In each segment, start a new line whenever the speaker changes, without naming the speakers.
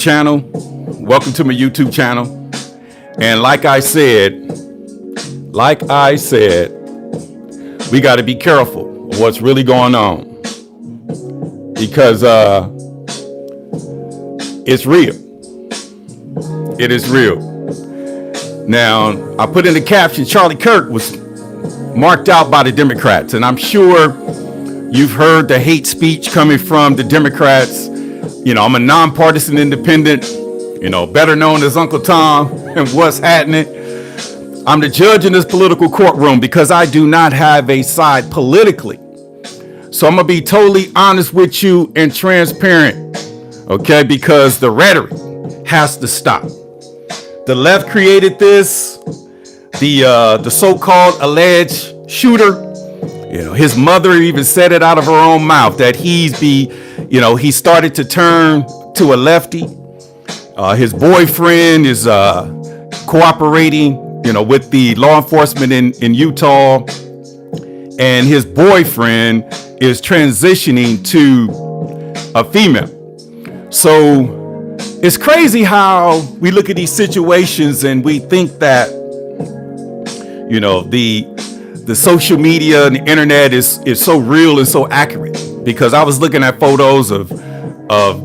channel. Welcome to my YouTube channel. And like I said, we got to be careful of what's really going on, because it's real. It is real. Now, I put in the caption, Charlie Kirk was marked out by the Democrats, and I'm sure you've heard the hate speech coming from the Democrats. You know, I'm a nonpartisan independent, better known as Uncle Tom and what's happening. I'm the judge in this political courtroom because I do not have a side politically. So I'm going to be totally honest with you and transparent, okay? Because the rhetoric has to stop. The left created this, the so-called alleged shooter. His mother even said it out of her own mouth that he started to turn to a lefty. His boyfriend is cooperating, with the law enforcement in Utah, and his boyfriend is transitioning to a female. So it's crazy how we look at these situations and we think that, the social media and the internet is so real and so accurate. Because I was looking at photos of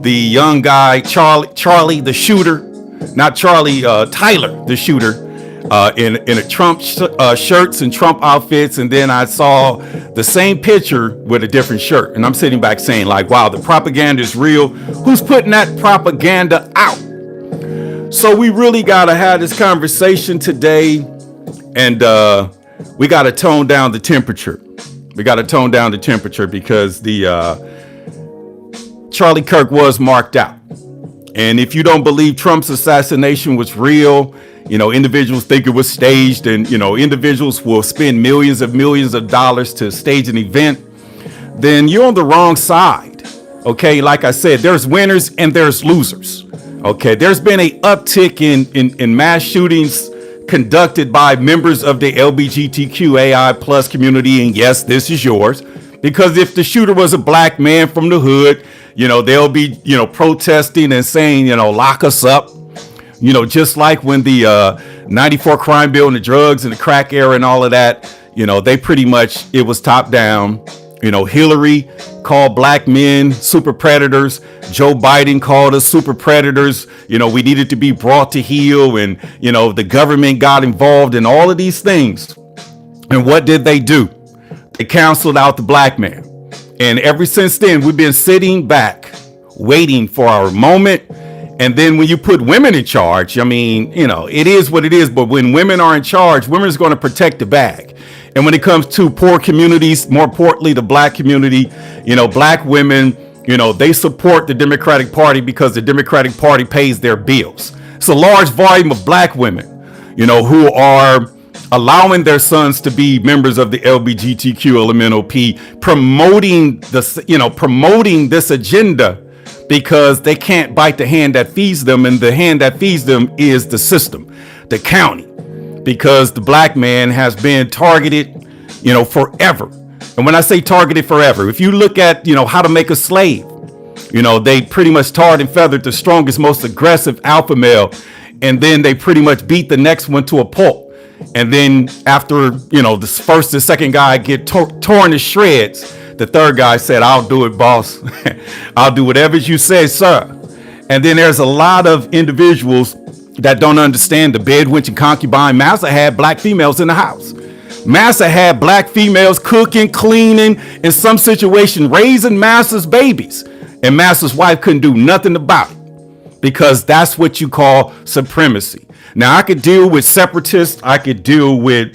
the young guy, Charlie the shooter, not Charlie, Tyler the shooter, in a Trump shirts and Trump outfits. And then I saw the same picture with a different shirt. And I'm sitting back saying, like, wow, the propaganda is real. Who's putting that propaganda out? So we really got to have this conversation today. And we got to tone down the temperature. We got to tone down the temperature because the Charlie Kirk was marked out. And if you don't believe Trump's assassination was real, individuals think it was staged, and, individuals will spend millions of dollars to stage an event, then you're on the wrong side. Okay. Like I said, there's winners and there's losers. Okay. There's been an uptick in mass shootings conducted by members of the LGBTQAI plus community. And yes, this is yours, because if the shooter was a black man from the hood, they'll be, protesting and saying, lock us up, just like when the 94 crime bill and the drugs and the crack era and all of that, they pretty much, it was top down. Hillary called black men super predators. Joe Biden called us super predators. We needed to be brought to heel, and, the government got involved in all of these things. And what did they do? They canceled out the black man. And ever since then, we've been sitting back, waiting for our moment. And then when you put women in charge, it is what it is. But when women are in charge, women is going to protect the bag. And when it comes to poor communities, more importantly, the black community, black women, they support the Democratic Party because the Democratic Party pays their bills. It's a large volume of black women, who are allowing their sons to be members of the LGBTQ promoting this agenda, because they can't bite the hand that feeds them. And the hand that feeds them is the system, the county. Because the black man has been targeted, forever. And when I say targeted forever, if you look at, How to Make a Slave, they pretty much tarred and feathered the strongest, most aggressive alpha male. And then they pretty much beat the next one to a pulp. And then after, the first and second guy get torn to shreds, the third guy said, I'll do it, boss. I'll do whatever you say, sir. And then there's a lot of individuals that don't understand the bed wench and concubine. Massa had black females in the house. Massa had black females cooking, cleaning, in some situation, raising Massa's babies. And Massa's wife couldn't do nothing about it, because that's what you call supremacy. Now, I could deal with separatists. I could deal with,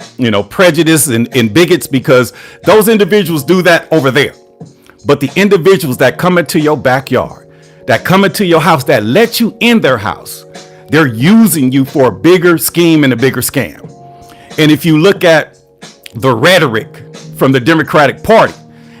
prejudice and bigots, because those individuals do that over there. But the individuals that come into your backyard, that come into your house, that let you in their house, they're using you for a bigger scheme and a bigger scam. And if you look at the rhetoric from the Democratic Party,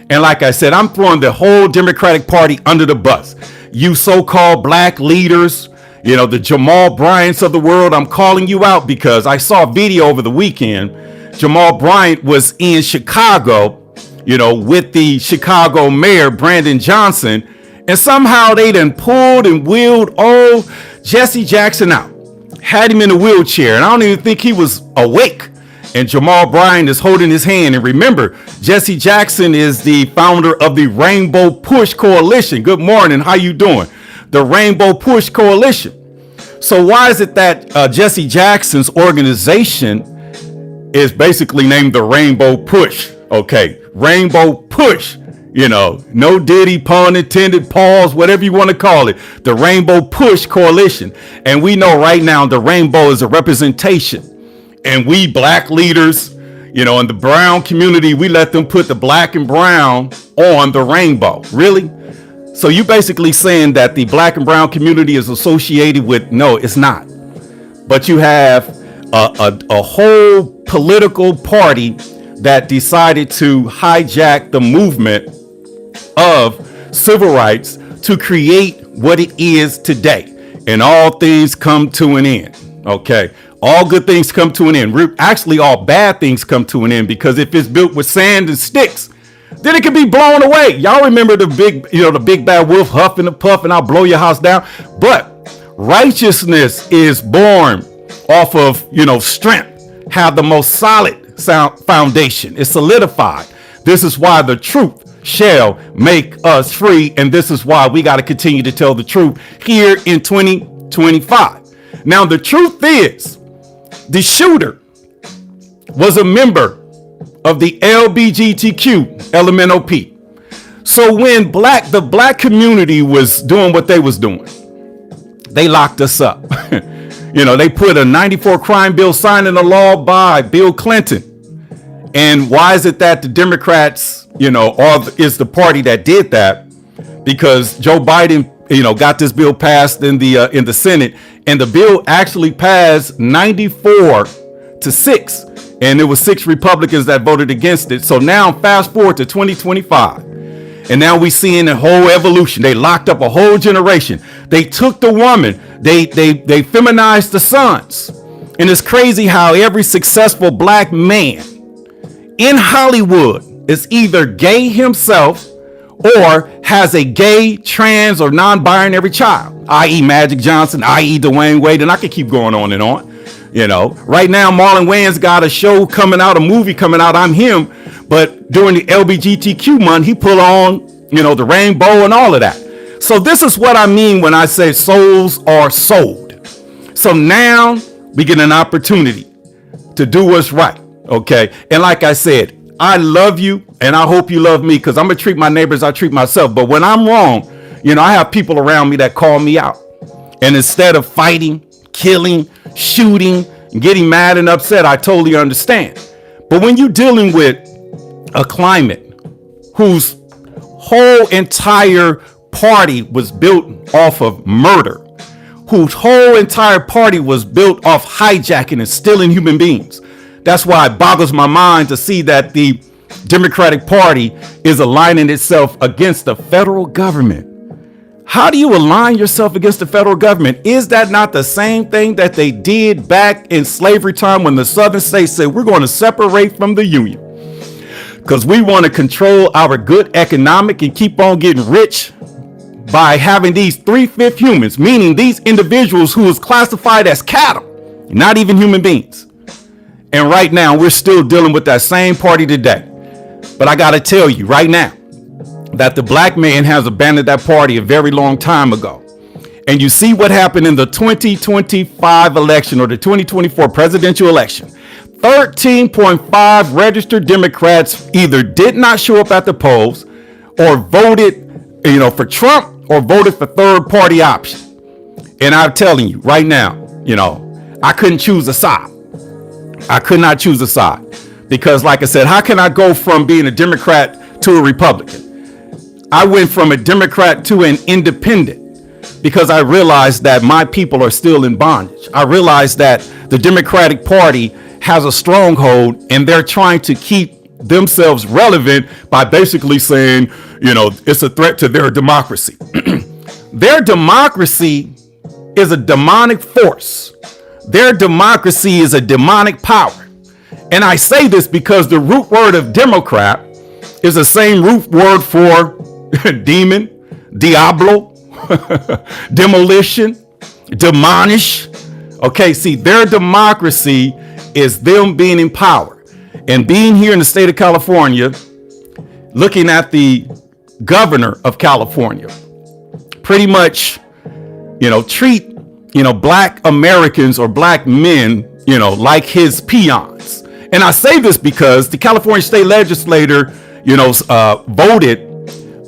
and like I said, I'm throwing the whole Democratic Party under the bus. You so-called black leaders, the Jamal Bryants of the world, I'm calling you out, because I saw a video over the weekend. Jamal Bryant was in Chicago, with the Chicago mayor, Brandon Johnson. And somehow they done pulled and wheeled old Jesse Jackson out, had him in a wheelchair, and I don't even think he was awake. And Jamal Bryant is holding his hand. And remember, Jesse Jackson is the founder of the Rainbow Push Coalition. Good morning. How you doing? The Rainbow Push Coalition. So why is it that Jesse Jackson's organization is basically named the Rainbow Push? Okay, Rainbow Push. You know, no Diddy, pun intended, pause, whatever you want to call it. The Rainbow Push Coalition. And we know right now the rainbow is a representation. And we black leaders, you know, in the brown community, we let them put the black and brown on the rainbow. Really? So you basically saying that the black and brown community is associated with, no, it's not. But you have a whole political party that decided to hijack the movement of civil rights to create what it is today. And all things come to an end. Okay. All good things come to an end. Actually, all bad things come to an end, because if it's built with sand and sticks, then it can be blown away. Y'all remember the big bad wolf huffing and puffing, I'll blow your house down. But righteousness is born off of, strength, have the most solid foundation. It's solidified. This is why the truth shall make us free. And this is why we got to continue to tell the truth here in 2025. Now, the truth is, the shooter was a member of the LBGTQ LMNOP. So when the black community was doing what they was doing, they locked us up. They put a 94 crime bill signed into law by Bill Clinton. And why is it that the Democrats, is the party that did that? Because Joe Biden, got this bill passed in the Senate, and the bill actually passed 94-6, and there was 6 Republicans that voted against it. So now fast forward to 2025, and now we seeing a whole evolution. They locked up a whole generation. They took the woman. They feminized the sons. And it's crazy how every successful black man in Hollywood is either gay himself or has a gay, trans, or non-binary child, i.e. Magic Johnson, i.e. Dwayne Wade, and I could keep going on and on. Right now, Marlon Wayans got a show coming out, a movie coming out, I'm him, but during the LGBTQ month, he put on, the rainbow and all of that. So this is what I mean when I say souls are sold. So now we get an opportunity to do what's right, okay? And like I said, I love you, and I hope you love me, because I'm going to treat my neighbors, I treat myself. But when I'm wrong, I have people around me that call me out. And instead of fighting, killing, shooting, and getting mad and upset, I totally understand. But when you're dealing with a climate whose whole entire party was built off of murder, whose whole entire party was built off hijacking and stealing human beings, that's why it boggles my mind to see that the Democratic Party is aligning itself against the federal government. How do you align yourself against the federal government? Is that not the same thing that they did back in slavery time when the southern states said, we're going to separate from the Union because we want to control our good economic and keep on getting rich by having these 3/5 humans, meaning these individuals who is classified as cattle, not even human beings. And right now, we're still dealing with that same party today. But I got to tell you right now that the black man has abandoned that party a very long time ago. And you see what happened in the 2025 election, or the 2024 presidential election. 13.5 registered Democrats either did not show up at the polls or voted, for Trump, or voted for third party option. And I'm telling you right now, I couldn't choose a side. I could not choose a side, because like I said, how can I go from being a Democrat to a Republican? I went from a Democrat to an independent because I realized that my people are still in bondage. I realized that the Democratic Party has a stronghold, and they're trying to keep themselves relevant by basically saying, it's a threat to their democracy. Their democracy is a demonic force. Their democracy is a demonic power. And I say this because the root word of Democrat is the same root word for demon, Diablo, demolition, demolish. Okay, see, their democracy is them being in power. And being here in the state of California, looking at the governor of California, pretty much, treat, black Americans or black men, like his peons. And I say this because the California state legislature, voted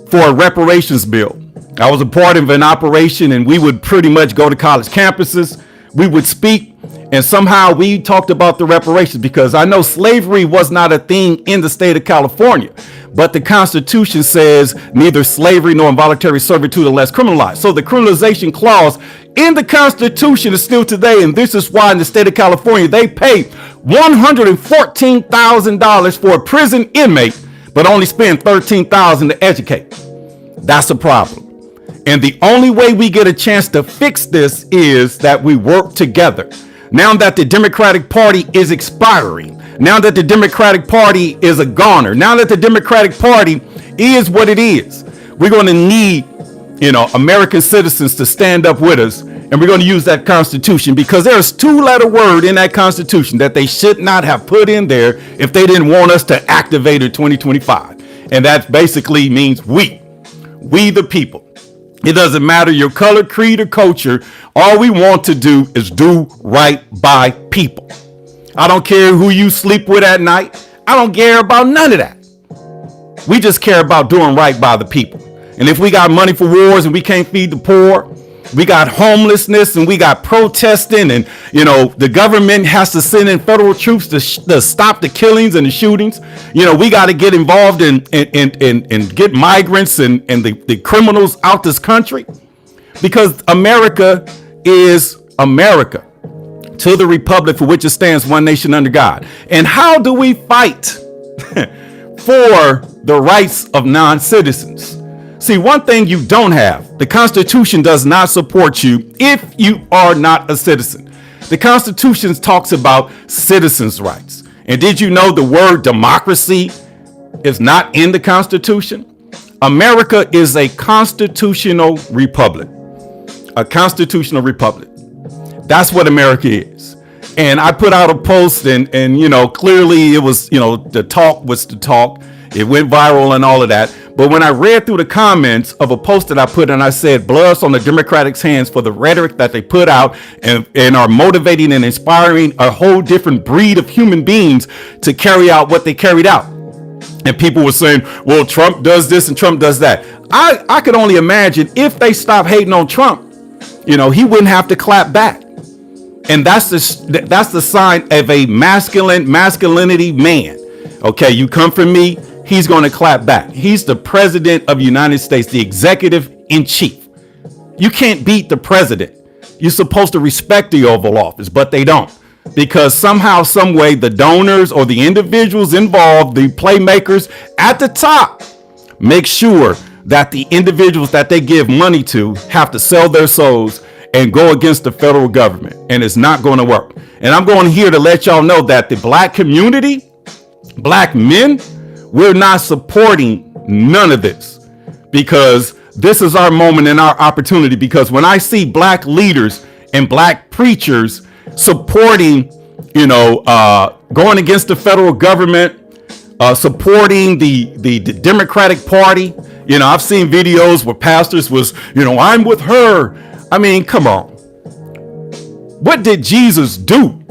for a reparations bill. I was a part of an operation, and we would pretty much go to college campuses. We would speak, and somehow we talked about the reparations, because I know slavery was not a thing in the state of California, but the Constitution says neither slavery nor involuntary servitude are less criminalized. So the criminalization clause in the Constitution is still today, and this is why in the state of California they pay $114,000 for a prison inmate, but only spend $13,000 to educate. That's a problem. And the only way we get a chance to fix this is that we work together. Now that the Democratic Party is expiring, now that the Democratic Party is a goner, now that the Democratic Party is what it is, we're going to need, American citizens to stand up with us, and we're going to use that Constitution, because there's 2-letter word in that Constitution that they should not have put in there if they didn't want us to activate in 2025. And that basically means we the people. It doesn't matter your color, creed, or culture. All we want to do is do right by people. I don't care who you sleep with at night. I don't care about none of that. We just care about doing right by the people. And if we got money for wars and we can't feed the poor, we got homelessness and we got protesting, and the government has to send in federal troops to stop the killings and the shootings. We got to get involved and get migrants and the criminals out this country, because America is America, to the republic for which it stands, one nation under God. And how do we fight for the rights of non-citizens? See, one thing you don't have, the Constitution does not support you if you are not a citizen. The Constitution talks about citizens' rights. And did you know the word democracy is not in the Constitution? America is a constitutional republic. A constitutional republic. That's what America is. And I put out a post, and clearly it was, the talk was the talk. It went viral and all of that. But when I read through the comments of a post that I put, and I said, blood's on the Democrats' hands for the rhetoric that they put out and are motivating and inspiring a whole different breed of human beings to carry out what they carried out. And people were saying, well, Trump does this and Trump does that. I could only imagine if they stopped hating on Trump, he wouldn't have to clap back. And that's the sign of a masculinity man. Okay, you come for me, he's going to clap back. He's the president of the United States, the executive in chief. You can't beat the president. You're supposed to respect the Oval Office, but they don't. Because somehow, some way, the donors or the individuals involved, the playmakers at the top, make sure that the individuals that they give money to have to sell their souls and go against the federal government. And it's not going to work. And I'm going here to let y'all know that the black community, black men, we're not supporting none of this, because this is our moment and our opportunity. Because when I see black leaders and black preachers supporting, going against the federal government, supporting the Democratic Party, I've seen videos where pastors was, I'm with her. I mean, come on. What did Jesus do?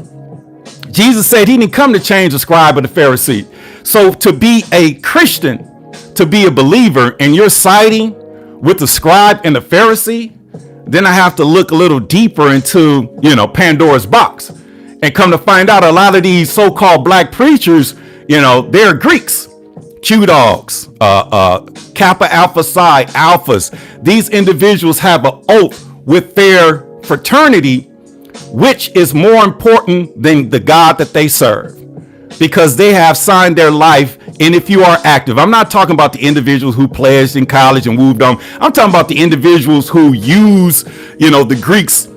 Jesus said he didn't come to change the scribe or the Pharisee. So to be a Christian, to be a believer, and you're siding with the scribe and the Pharisee, then I have to look a little deeper into, Pandora's box, and come to find out a lot of these so-called black preachers, they're Greeks, Q dogs, Kappa Alpha Psi alphas. These individuals have an oath with their fraternity, which is more important than the God that they serve, because they have signed their life. And if you are active, I'm not talking about the individuals who pledged in college and moved on. I'm talking about the individuals who use, the Greeks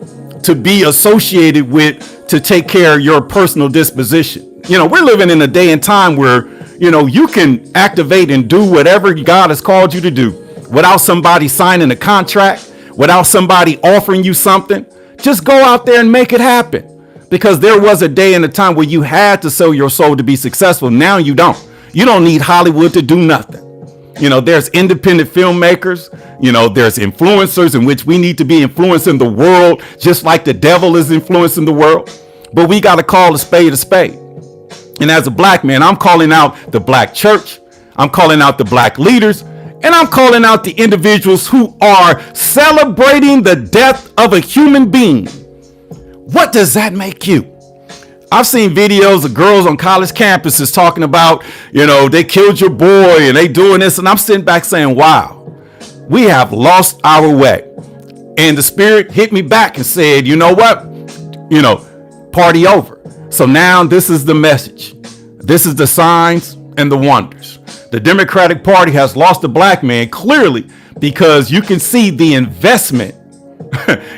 to be associated with, to take care of your personal disposition. We're living in a day and time where, you can activate and do whatever God has called you to do. without somebody signing a contract, without somebody offering you something. Just go out there and make it happen. Because there was a day and a time where you had to sell your soul to be successful. Now you don't. You don't need Hollywood to do nothing. You know, there's independent filmmakers. You know, there's influencers in which we need to be influencing the world, just like the devil is influencing the world. But we got to call a spade a spade. And as a black man, I'm calling out the black church. I'm calling out the black leaders. And I'm calling out the individuals who are celebrating the death of a human being. What does that make you? I've seen videos of girls on college campuses talking about, you know, they killed your boy and they doing this. And I'm sitting back saying, wow, we have lost our way. And the spirit hit me back and said, you know what? You know, party over. So now this is the message. This is the signs and the wonders. The Democratic Party has lost the black man clearly because you can see the investment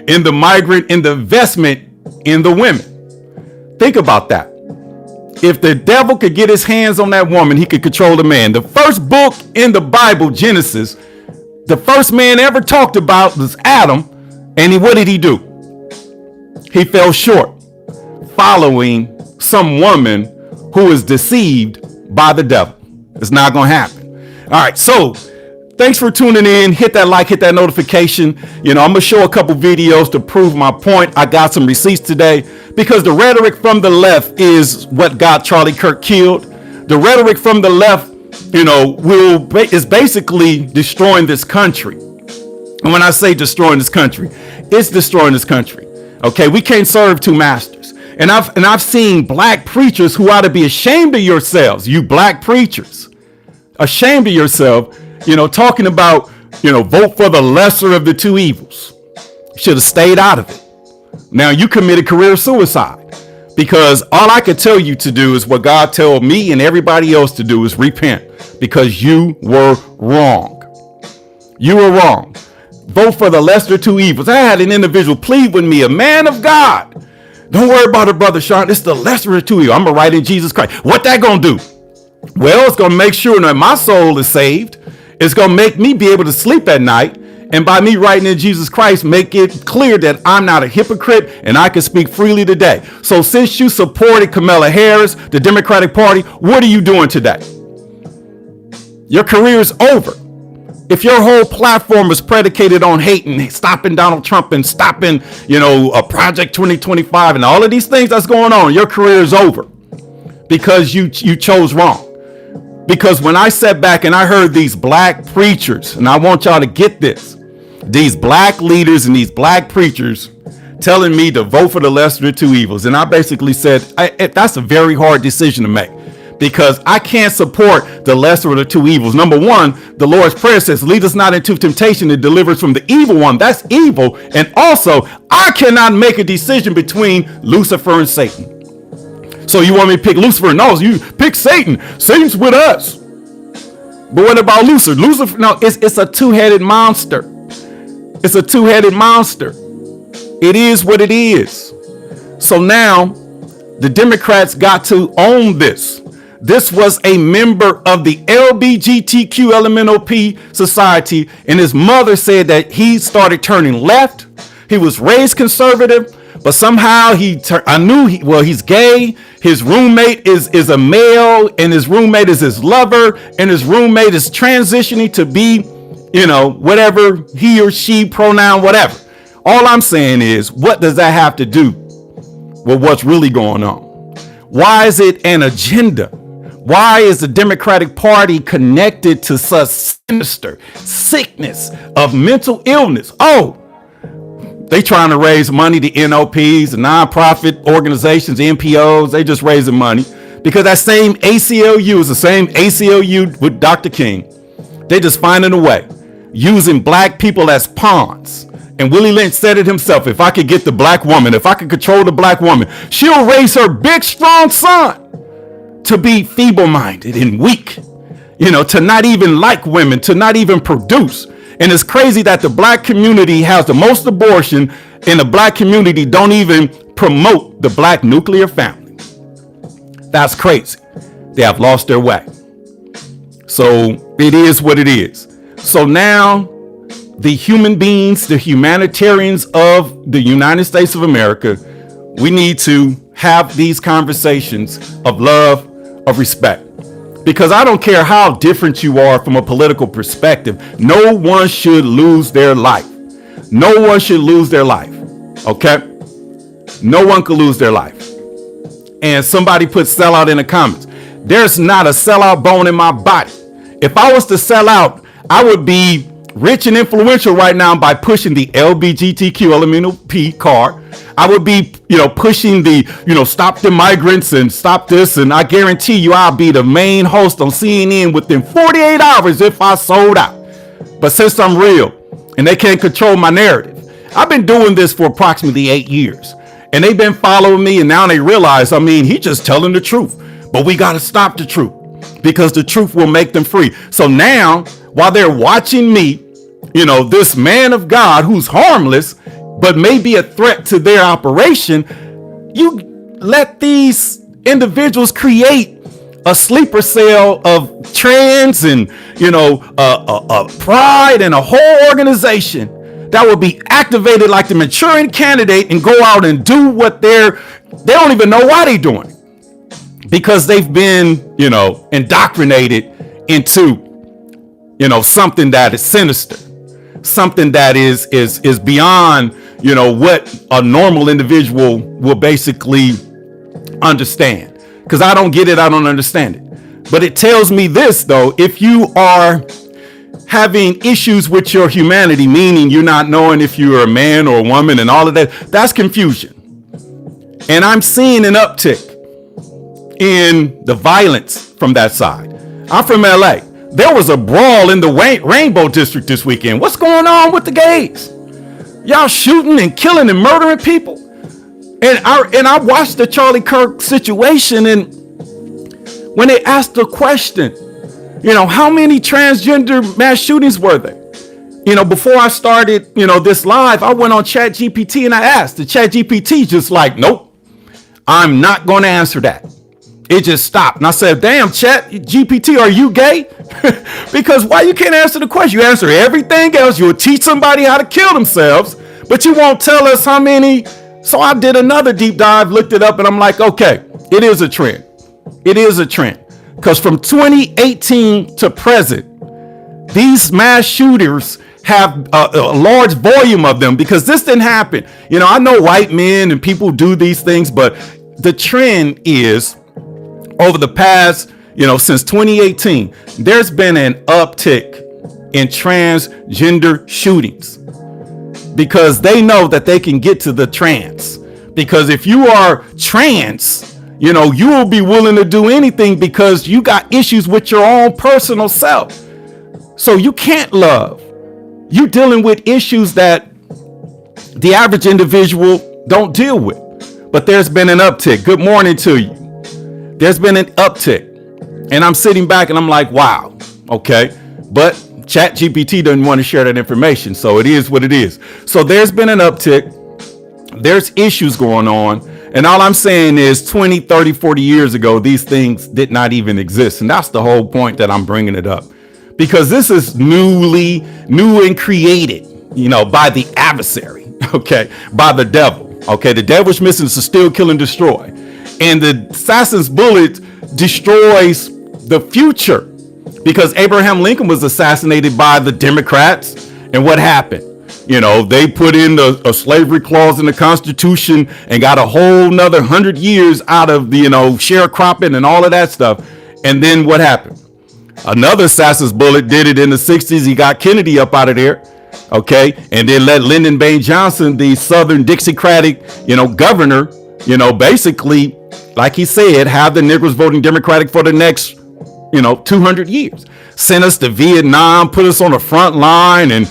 in the migrant, in the investment in the women. Think about that. If the devil could get his hands on that woman, he could control the man. The first book in the Bible, Genesis, the first man ever talked about was Adam. And what did he do? He fell short, following some woman who is deceived by the devil. It's not going to happen. All right. So thanks for tuning in. Hit that like, hit that notification. You know, I'm going to show a couple videos to prove my point. I got some receipts today because the rhetoric from the left is what got Charlie Kirk killed. The rhetoric from the left, you know, is basically destroying this country. And when I say destroying this country, it's destroying this country. Okay. We can't serve two masters. And I've seen black preachers who ought to be ashamed of yourselves. You black preachers, ashamed of yourself. You know, talking about, you know, vote for the lesser of the two evils. Should have stayed out of it. Now you committed career suicide because all I could tell you to do is what God told me and everybody else to do is repent because you were wrong. You were wrong. Vote for the lesser of two evils. I had an individual plead with me, a man of God. Don't worry about it, Brother Sean. It's the lesser of two evils. I'm going to write in Jesus Christ. What that going to do? Well, it's going to make sure that my soul is saved. It's going to make me be able to sleep at night. And by me writing in Jesus Christ, make it clear that I'm not a hypocrite and I can speak freely today. So since you supported Kamala Harris, the Democratic Party, what are you doing today? Your career is over. If your whole platform is predicated on hating, stopping Donald Trump and stopping, you know, Project 2025 and all of these things that's going on, your career is over because you chose wrong. Because when I sat back and I heard these black preachers, and I want y'all to get this, these black leaders and these black preachers telling me to vote for the lesser of two evils. And I basically said, that's a very hard decision to make because I can't support the lesser of the two evils. Number one, the Lord's Prayer says, lead us not into temptation and deliver us from the evil one. That's evil. And also, I cannot make a decision between Lucifer and Satan. So you want me to pick Lucifer? No, you pick Satan. Satan's with us. But what about Lucifer? Lucifer, no, it's a two-headed monster. It's a two-headed monster. It is what it is. So now the Democrats got to own this. This was a member of the LBGTQ LMNOP society, and his mother said that he started turning left. He was raised conservative, but somehow he's gay. His roommate is a male, and his roommate is his lover, and his roommate is transitioning to be, you know, whatever he or she pronoun, whatever. All I'm saying is, what does that have to do with what's really going on? Why is it an agenda? Why is the Democratic Party connected to such sinister sickness of mental illness? Oh, they trying to raise money, the NOPs, the nonprofit organizations, NPOs, they just raising money because that same ACLU is the same ACLU with Dr. King. They just finding a way, using black people as pawns. And Willie Lynch said it himself, if I could get the black woman, if I could control the black woman, she'll raise her big, strong son to be feeble-minded and weak, you know, to not even like women, to not even produce. And it's crazy that the black community has the most abortion and the black community don't even promote the black nuclear family. That's crazy. They have lost their way. So it is what it is. So now the human beings, the humanitarians of the United States of America, we need to have these conversations of love, of respect. Because I don't care how different you are from a political perspective, no one should lose their life. No one should lose their life. Okay? No one could lose their life. And somebody put sellout in the comments. There's not a sellout bone in my body. If I was to sell out, I would be rich and influential right now by pushing the LBGTQ LMNOP card. I would be, pushing the, stop the migrants and stop this. And I guarantee you I'll be the main host on CNN within 48 hours if I sold out. But since I'm real and they can't control my narrative, I've been doing this for approximately 8 years. And they've been following me, and now they realize, he's just telling the truth. But we got to stop the truth because the truth will make them free. So now, while they're watching me, this man of God who's harmless, but may be a threat to their operation, you let these individuals create a sleeper cell of trans and, pride and a whole organization that will be activated like the maturing candidate and go out and do what they don't even know why they're doing it. Because they've been, indoctrinated into, something that is sinister, something that is beyond, what a normal individual will basically understand. Because I don't get it, I don't understand it. But it tells me this, though: if you are having issues with your humanity, meaning you're not knowing if you're a man or a woman and all of that, that's confusion. And I'm seeing an uptick in the violence from that side. I'm from LA. There was a brawl in the Rainbow District this weekend. What's going on with the gays? Y'all shooting and killing and murdering people. And I watched the Charlie Kirk situation, and when they asked the question, how many transgender mass shootings were there? Before I started, this live, I went on ChatGPT and I asked. The ChatGPT just like, nope, I'm not going to answer that. It just stopped. And I said, damn, ChatGPT, are you gay? Because why you can't answer the question? You answer everything else. You'll teach somebody how to kill themselves, but you won't tell us how many. So I did another deep dive, looked it up, and I'm like, okay, it is a trend. It is a trend. Because from 2018 to present, these mass shooters have a large volume of them, because this didn't happen. I know white men and people do these things, but the trend is over the past, since 2018, there's been an uptick in transgender shootings because they know that they can get to the trans. Because if you are trans, you will be willing to do anything because you got issues with your own personal self. So you can't love. You're dealing with issues that the average individual don't deal with. But there's been an uptick. Good morning to you. There's been an uptick. And I'm sitting back and I'm like, wow, okay. But ChatGPT doesn't want to share that information. So it is what it is. So there's been an uptick. There's issues going on. And all I'm saying is 20, 30, 40 years ago, these things did not even exist. And that's the whole point that I'm bringing it up. Because this is new and created, by the adversary, okay, by the devil. Okay, the devil's mission is to steal, kill, and destroy. And the assassin's bullet destroys the future. Because Abraham Lincoln was assassinated by the Democrats. And what happened? They put in a slavery clause in the Constitution and got a whole nother 100 years out of the, sharecropping and all of that stuff. And then what happened? Another assassin's bullet did it in the 60s. He got Kennedy up out of there. Okay. And then let Lyndon Baines Johnson, the Southern Dixiecratic, governor, basically, like he said, have the Negroes voting Democratic for the next, 200 years. Sent us to Vietnam, put us on the front line, and,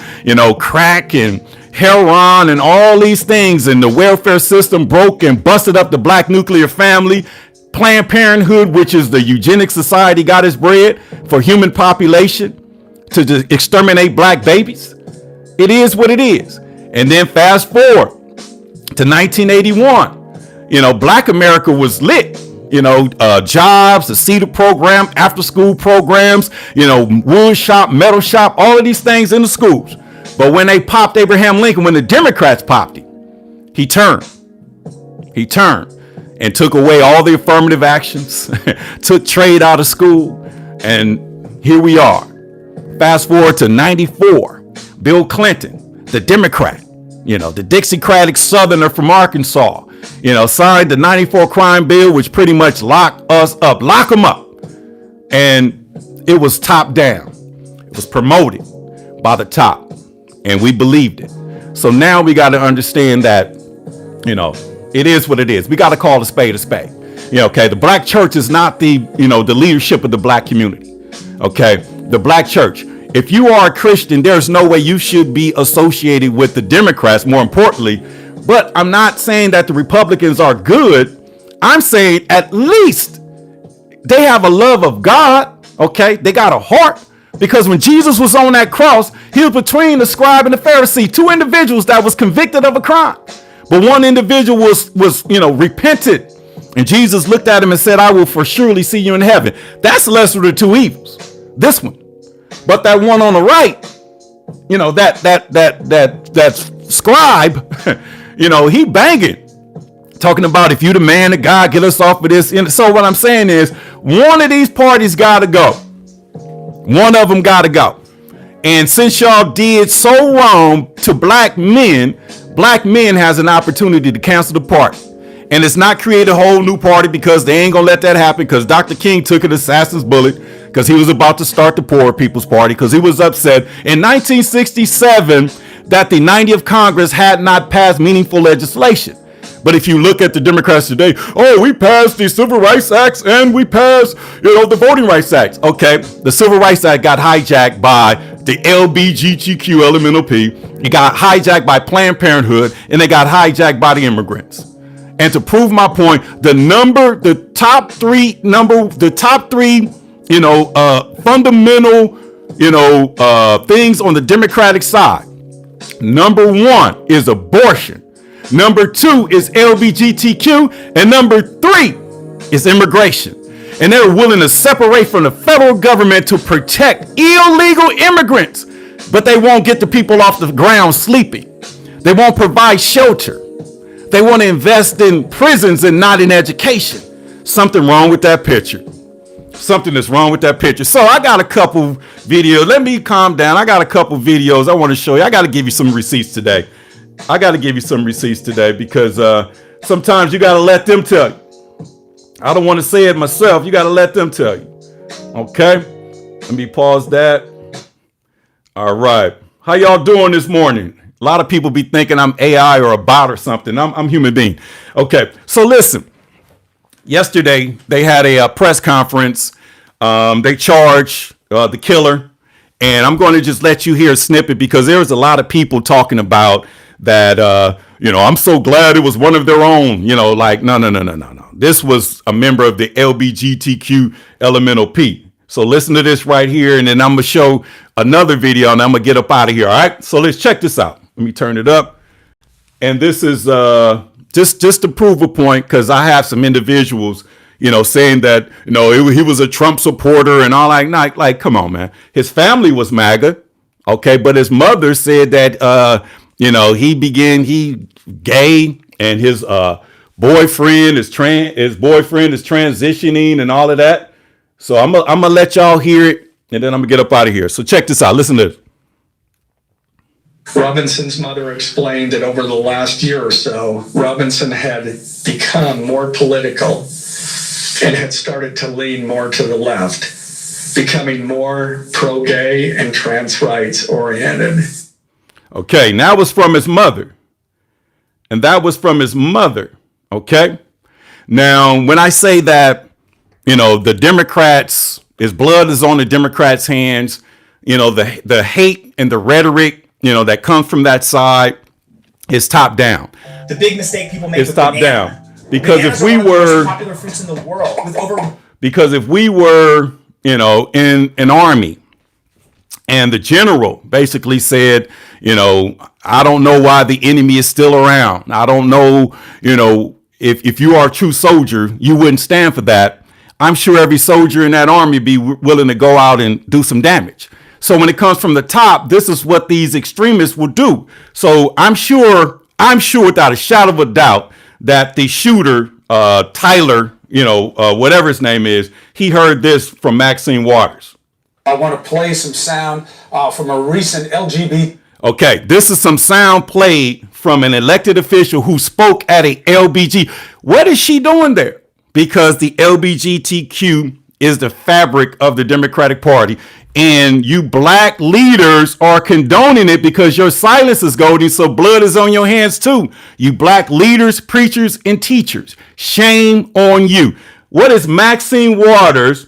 crack and heroin and all these things. And the welfare system broke and busted up the black nuclear family. Planned Parenthood, which is the eugenic society, got its bread for human population to exterminate black babies. It is what it is. And then fast forward to 1981, black America was lit. jobs, the CETA program, after school programs, wood shop, metal shop, all of these things in the schools. But when they popped Abraham Lincoln, when the Democrats popped him, he turned and took away all the affirmative actions, took trade out of school. And here we are. Fast forward to 94, Bill Clinton, the Democrat, the Dixiecratic Southerner from Arkansas, signed the 94 crime bill, which pretty much locked us up, lock them up. And it was top down. It was promoted by the top, and we believed it. So now we got to understand that, it is what it is. We got to call a spade a spade. Okay, the black church is not the leadership of the black community. Okay, the black church. If you are a Christian, there's no way you should be associated with the Democrats, more importantly. But I'm not saying that the Republicans are good. I'm saying at least they have a love of God. Okay, they got a heart. Because when Jesus was on that cross, he was between the scribe and the Pharisee, two individuals that was convicted of a crime. But one individual was repented. And Jesus looked at him and said, I will for surely see you in heaven. That's lesser of the two evils. This one. But that one on the right, that scribe, he banging. Talking about if you the man of God, get us off of this. And so what I'm saying is one of these parties got to go. One of them got to go. And since y'all did so wrong to black men has an opportunity to cancel the party. And it's not create a whole new party because they ain't gonna let that happen because Dr. King took an assassin's bullet because he was about to start the Poor People's Party because he was upset in 1967 that the 90th Congress had not passed meaningful legislation. But if you look at the Democrats today, we passed the Civil Rights Acts and we passed, the Voting Rights Acts. Okay, the Civil Rights Act got hijacked by the LBGTQ elemental P. It got hijacked by Planned Parenthood and it got hijacked by the immigrants. And to prove my point, the top three, fundamental, things on the Democratic side. Number one is abortion. Number two is LGBTQ. And number three is immigration. And they're willing to separate from the federal government to protect illegal immigrants. But they won't get the people off the ground sleeping. They won't provide shelter. They want to invest in prisons and not in education. Something wrong with that picture. Something is wrong with that picture. So I got a couple videos. Let me calm down. I got a couple videos I want to show you. I got to give you some receipts today. Because sometimes you got to let them tell you. I don't want to say it myself. You got to let them tell you. Okay? Let me pause that. All right. How y'all doing this morning? A lot of people be thinking I'm AI or a bot or something. I'm human being. Okay. So listen. Yesterday, they had a press conference. They charged the killer. And I'm going to just let you hear a snippet because there's a lot of people talking about that, I'm so glad it was one of their own, no. This was a member of the LGBTQ elemental P. So listen to this right here. And then I'm going to show another video and I'm going to get up out of here. All right. So let's check this out. Let me turn it up. And this is just to prove a point because I have some individuals, saying that, he was a Trump supporter and all like, come on, man. His family was MAGA. OK, but his mother said that, he gay and his boyfriend is transitioning and all of that. So I'm gonna let y'all hear it and then I'm gonna get up out of here. So check this out. Listen to this.
Robinson's mother explained that over the last year or so, Robinson had become more political and had started to lean more to the left, becoming more pro-gay and trans rights oriented.
Okay, now it was from his mother. And that was from his mother. Okay. Now, when I say that, the Democrats, his blood is on the Democrats' hands, the hate and the rhetoric, that comes from that side is top down.
The big mistake people make
is top down. Because
Bananas
if we
are one of the
were
most popular fruits in the world with over
in an army and the general basically said, I don't know why the enemy is still around. I don't know, if you are a true soldier, you wouldn't stand for that. I'm sure every soldier in that army be willing to go out and do some damage. So when it comes from the top, this is what these extremists will do. So I'm sure without a shadow of a doubt that the shooter, Tyler, whatever his name is, he heard this from Maxine Waters.
I want to play some sound from a recent LGBT.
Okay, this is some sound played from an elected official who spoke at a LBG. What is she doing there? Because the LBGTQ is the fabric of the Democratic Party, and you black leaders are condoning it because your silence is golden, so blood is on your hands too. You black leaders, preachers, and teachers. Shame on you. What is Maxine Waters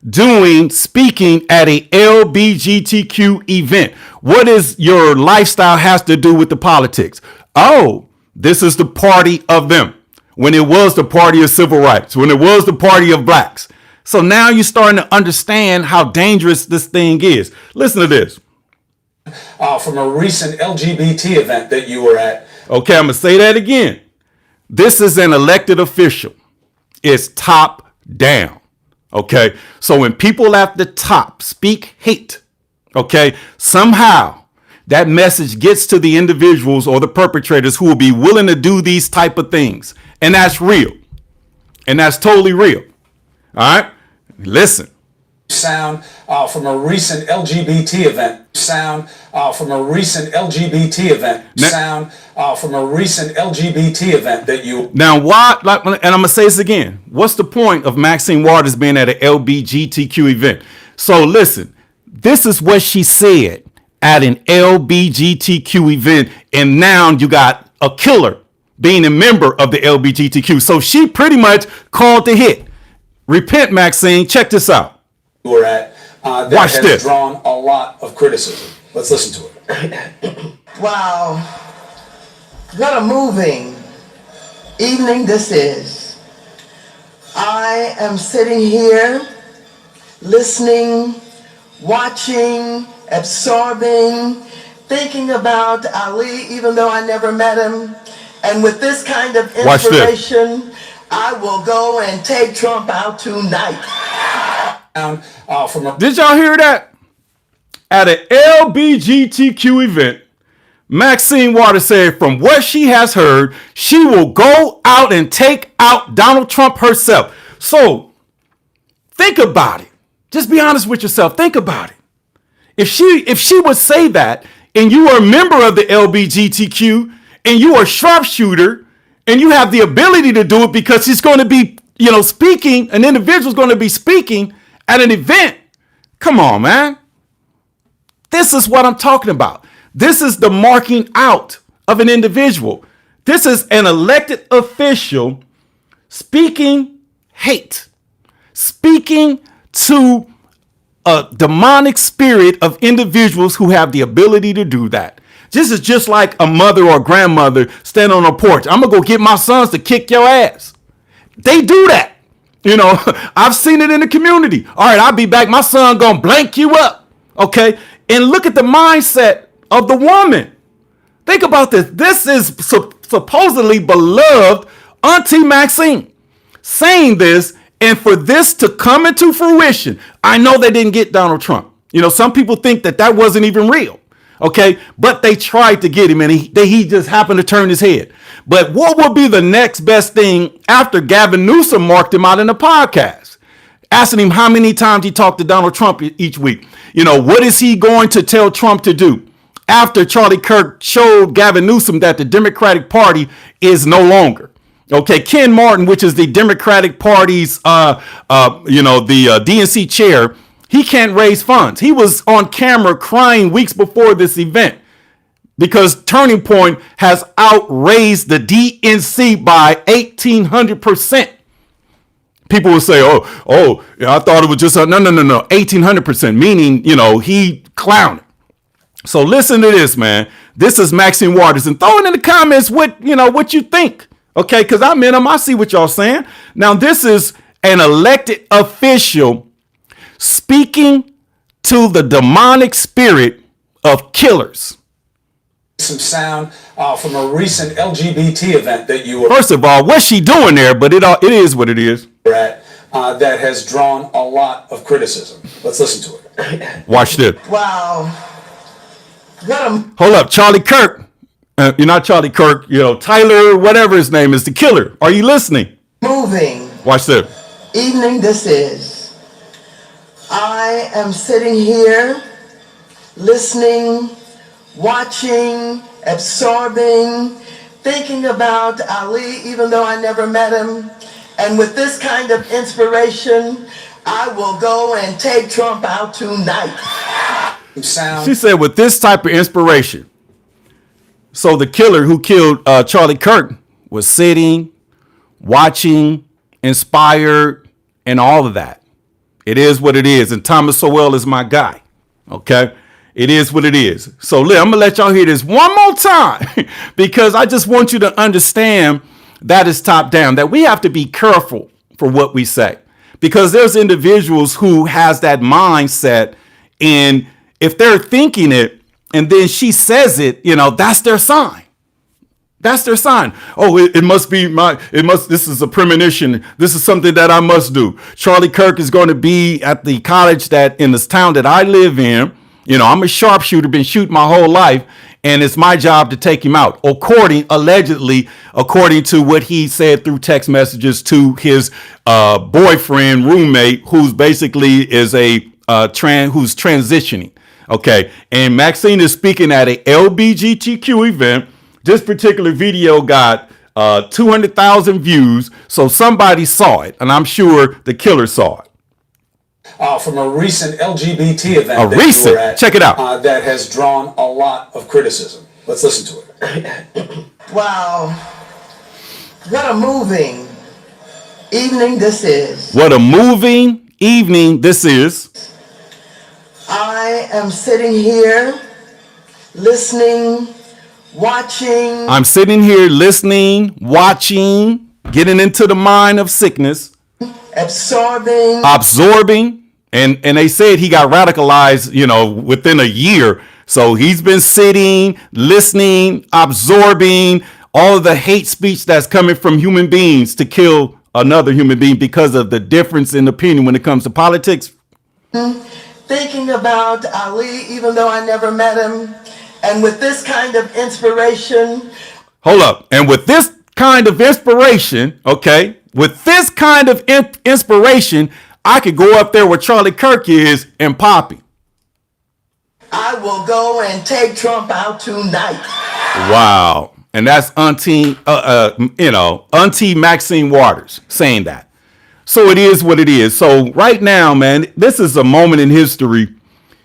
doing speaking at a LBGTQ event? What is your lifestyle has to do with the politics? Oh, this is the party of them. When it was the party of civil rights, when it was the party of blacks. So now you're starting to understand how dangerous this thing is. Listen to this.
From a recent LGBT event that you were at.
Okay, I'm going to say that again. This is an elected official. It's top down. Okay, so when people at the top speak hate, okay, somehow that message gets to the individuals or the perpetrators who will be willing to do these type of things. And that's real. And that's totally real. All right, listen.
Sound from a recent LGBT event. Sound from a recent LGBT event. Sound from a recent LGBT event that you.
Now, why? And I'm gonna say this again. What's the point of Maxine Waters being at an LBGTQ event? So listen, this is what she said at an LBGTQ event, and now you got a killer being a member of the LBGTQ. So she pretty much called the hit. Repent, Maxine. Check this out.
Were at that
Watch
has
this.
drawn a lot of criticism. Let's listen to it.
Wow, what a moving evening this is. I am sitting here listening, watching, absorbing, thinking about Ali, even though I never met him. And with this kind of inspiration, I will go and take Trump out tonight.
Did y'all hear that? At an LBGTQ event, Maxine Waters said from what she has heard, she will go out and take out Donald Trump herself. So think about it. Just be honest with yourself. Think about it. If she would say that, and you are a member of the LBGTQ, and you are a sharpshooter, and you have the ability to do it because he's going to be, speaking, an individual's going to be speaking at an event. Come on, man. This is what I'm talking about. This is the marking out of an individual. This is an elected official speaking hate, speaking to a demonic spirit of individuals who have the ability to do that. This is just like a mother or a grandmother standing on a porch. I'm going to go get my sons to kick your ass. They do that. I've seen it in the community. All right, I'll be back. My son going to blank you up. Okay. And look at the mindset of the woman. Think about this. This is supposedly beloved Auntie Maxine saying this, and for this to come into fruition. I know they didn't get Donald Trump. Some people think that wasn't even real. Okay, but they tried to get him, and he just happened to turn his head. But what will be the next best thing after Gavin Newsom marked him out in a podcast, asking him how many times he talked to Donald Trump each week? What is he going to tell Trump to do after Charlie Kirk showed Gavin Newsom that the Democratic Party is no longer? Okay, Ken Martin, which is the Democratic Party's, the DNC chair, he can't raise funds. He was on camera crying weeks before this event because Turning Point has outraised the DNC by 1,800%. People will say, oh, I thought it was just no, 1,800%, meaning, he clowned. So listen to this, man. This is Maxine Waters, and throw it in the comments what you think. Okay, because I'm in them. I see what y'all saying. Now, this is an elected official speaking to the demonic spirit of killers.
some sound from a recent LGBT event that you were
First of all, what's she doing there? But it is what it is.
at that has drawn a lot of criticism. Let's listen to it.
Watch this.
Wow. What a
Hold up, Charlie Kirk. You're not Charlie Kirk. You know, Tyler, whatever his name is, the killer. Are you listening?
moving
Watch this.
evening this is. I am sitting here listening, watching, absorbing, thinking about Ali, even though I never met him. And with this kind of inspiration, I will go and take Trump out tonight.
Sound.
She said with this type of inspiration. So the killer who killed Charlie Kirk was sitting, watching, inspired, and all of that. It is what it is. And Thomas Sowell is my guy. Okay? It is what it is. So I'm going to let y'all hear this one more time because I just want you to understand that is top down, that we have to be careful for what we say because there's individuals who has that mindset, and if they're thinking it and then she says it, you know, that's their sign. That's their sign. Oh, it must be this is a premonition. This is something that I must do. Charlie Kirk is going to be at the college that in this town that I live in. You know, I'm a sharpshooter, been shooting my whole life, and it's my job to take him out. Allegedly, according to what he said through text messages to his boyfriend, roommate, who's basically is who's transitioning. Okay, and Maxine is speaking at a LGBTQ event. This particular video got 200,000 views, so somebody saw it, and I'm sure the killer saw it.
From a recent LGBT event
A
that
recent?
you were at,
Check it out.
that has drawn a lot of criticism. Let's listen to it.
Wow. What a moving evening this is.
What a moving evening this is.
I am sitting here listening, watching.
I'm sitting here listening, watching, getting into the mind of sickness, absorbing, and they said he got radicalized, you know, within a year. So he's been sitting, listening, absorbing all of the hate speech that's coming from human beings to kill another human being because of the difference in opinion when it comes to politics.
Thinking about Ali, even though I never met him. And with this kind of inspiration.
Hold up. And with this kind of inspiration, okay, with this kind of inspiration, I could go up there where Charlie Kirk is and pop him.
I will go and take Trump out tonight.
Wow. And that's Auntie Maxine Waters saying that. So it is what it is. So right now, man, this is a moment in history,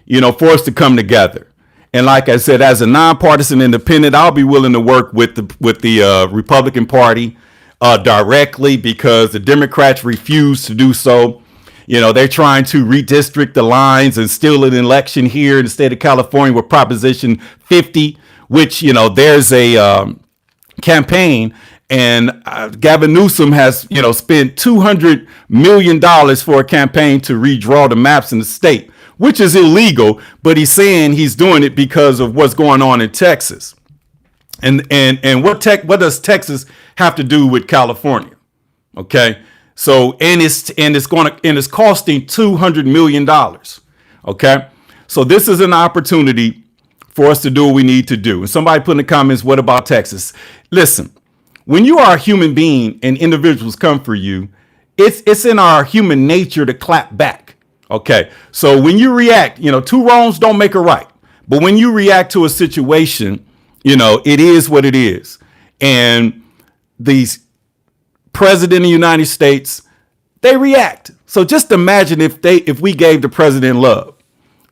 you know, for us to come together. And like I said, as a nonpartisan independent, I'll be willing to work with the Republican Party directly because the Democrats refuse to do so. You know, they're trying to redistrict the lines and steal an election here in the state of California with Proposition 50, which, you know, there's a campaign. And Gavin Newsom has, you know, spent $200 million for a campaign to redraw the maps in the state, which is illegal. But he's saying he's doing it because of what's going on in Texas. And what does Texas have to do with California? OK, so and it's costing $200 million. OK, so this is an opportunity for us to do what we need to do. And somebody put in the comments, what about Texas? Listen. When you are a human being and individuals come for you, it's in our human nature to clap back. Okay. So when you react, you know, two wrongs don't make a right. But when you react to a situation, you know, it is what it is. And the president of the United States, they react. So just imagine if we gave the president love.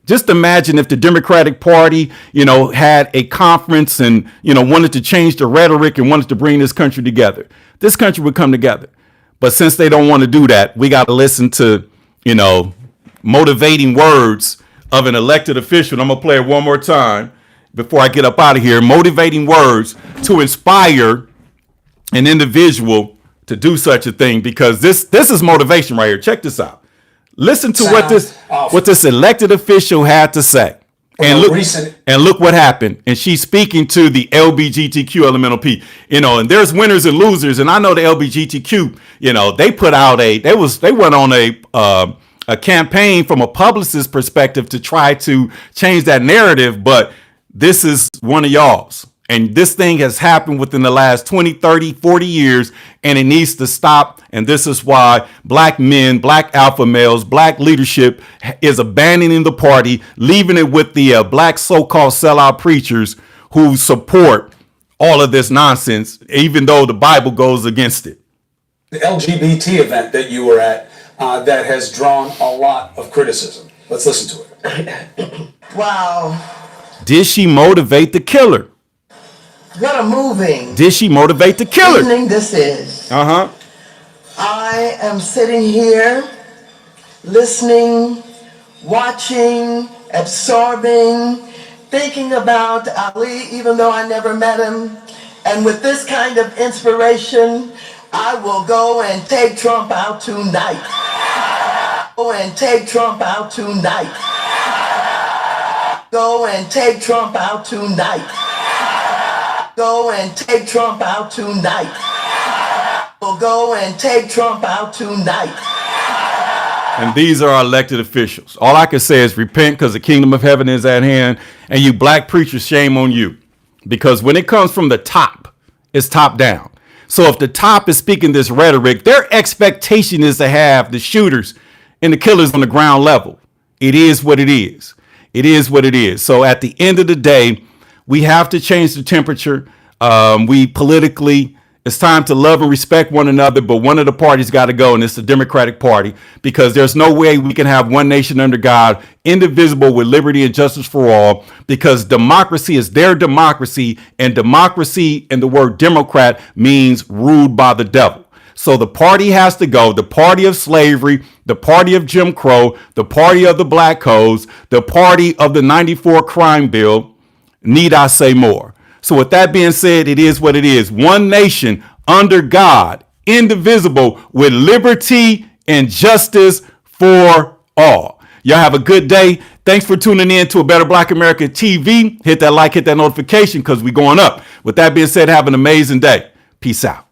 Just imagine if the Democratic Party, you know, had a conference and, you know, wanted to change the rhetoric and wanted to bring this country together. This country would come together. But since they don't want to do that, we got to listen to, you know, motivating words of an elected official. I'm going to play it one more time before I get up out of here. Motivating words to inspire an individual to do such a thing, because this is motivation right here. Check this out. Listen to what this elected official had to say. And look,
recent
and look what happened. And she's speaking to the LBGTQ elemental P. You know, and there's winners and losers. And I know the LBGTQ. You know, they put out they went on a campaign from a publicist perspective to try to change that narrative. But this is one of y'all's. And this thing has happened within the last 20, 30, 40 years, and it needs to stop. And this is why black men, black alpha males, black leadership is abandoning the party, leaving it with the black so-called sellout preachers who support all of this nonsense, even though the Bible goes against it.
The LGBT event that you were at that has drawn a lot of criticism. Let's listen to it.
Wow,
Did she motivate the killer?
what a moving
Did she motivate the killer?
evening this is. I am sitting here listening, watching, absorbing, thinking about Ali, even though I never met him. And with this kind of inspiration, I will go and take Trump out tonight. Go and take Trump out tonight. Go and take Trump out tonight. Go and take Trump out tonight. We'll go and take Trump out tonight.
And these are our elected officials. All I can say is repent, because the kingdom of heaven is at hand. And you black preachers, shame on you. Because when it comes from the top, it's top down. So if the top is speaking this rhetoric, their expectation is to have the shooters and the killers on the ground level. It is what it is. It is what it is. So at the end of the day, we have to change the temperature. We politically, it's time to love and respect one another, but one of the parties got to go, and it's the Democratic Party, because there's no way we can have one nation under God, indivisible, with liberty and justice for all, because democracy is their democracy, and democracy and the word Democrat means ruled by the devil. So the party has to go, the party of slavery, the party of Jim Crow, the party of the black codes, the party of the 94 crime bill. Need I say more? So with that being said, it is what it is. One nation under God, indivisible, with liberty and justice for all. Y'all have a good day. Thanks for tuning in to A Better Black America TV. Hit that like, hit that notification, because we're going up. With that being said, have an amazing day. Peace out.